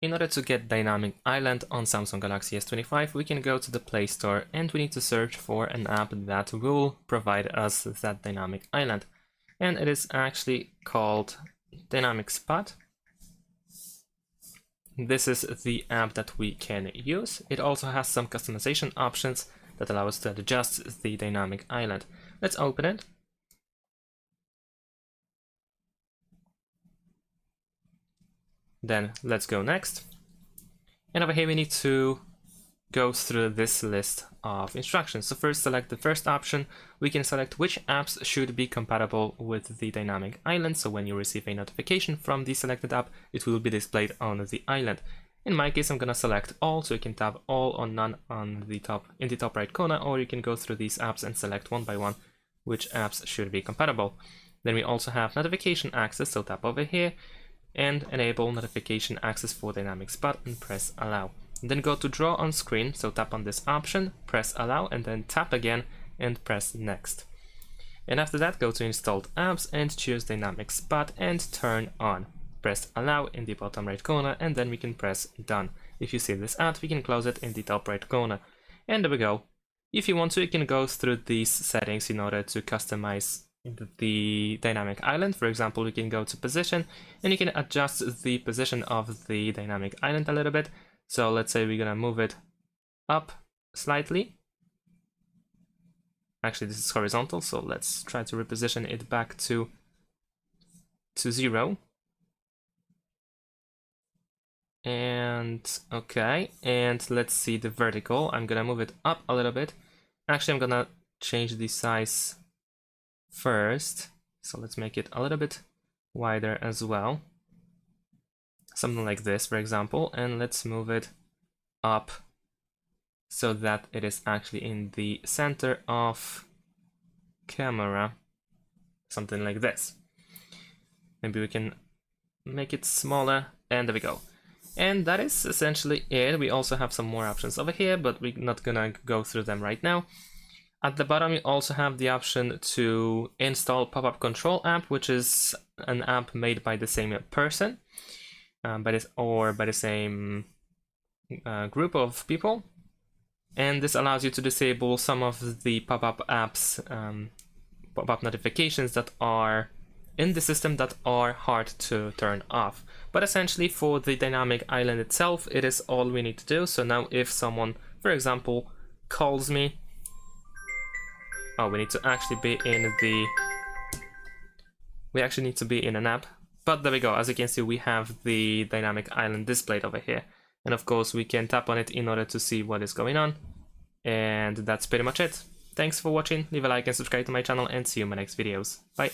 In order to get Dynamic Island on Samsung Galaxy S25, we can go to the Play Store and we need to search for an app that will provide us that Dynamic Island. And it is actually called Dynamic Spot. This is the app that we can use. It also has some customization options that allow us to adjust the Dynamic Island. Let's open it. Then let's go next. And over here we need to go through this list of instructions. So first select the first option. We can select which apps should be compatible with the Dynamic Island. So when you receive a notification from the selected app, it will be displayed on the island. In my case, I'm gonna select all, so you can tap all or none on the top in the top right corner, or you can go through these apps and select one by one which apps should be compatible. Then we also have notification access, so tap over here and enable notification access for Dynamic Spot and press allow. And then go to draw on screen, so tap on this option, press allow, and then tap again and press next. And after that, go to installed apps and choose Dynamic Spot and turn on. Press allow in the bottom right corner, and then we can press done. If you see this ad, we can close it in the top right corner. And there we go. If you want to, you can go through these settings in order to customize the Dynamic Island. For example, we can go to position and you can adjust the position of the Dynamic Island a little bit. So let's say we're gonna move it up slightly. Actually, this is horizontal, so let's try to reposition it back to 0. And okay, and let's see the vertical. I'm gonna move it up a little bit. Actually, I'm gonna change the size first, so let's make it a little bit wider as well, something like this, for example, and let's move it up so that it is actually in the center of camera, something like this. Maybe we can make it smaller, and there we go. And that is essentially it. We also have some more options over here, but we're not gonna go through them right now. At the bottom, you also have the option to install Pop-up Control app, which is an app made by the same person, by the same group of people. And this allows you to disable some of the pop-up apps, pop-up notifications that are in the system that are hard to turn off. But essentially, for the Dynamic Island itself, it is all we need to do. So now if someone, for example, calls me, oh, we need to actually be in the... We actually need to be in an app. But there we go. As you can see, we have the Dynamic Island displayed over here. And of course, we can tap on it in order to see what is going on. And that's pretty much it. Thanks for watching. Leave a like and subscribe to my channel, and see you in my next videos. Bye.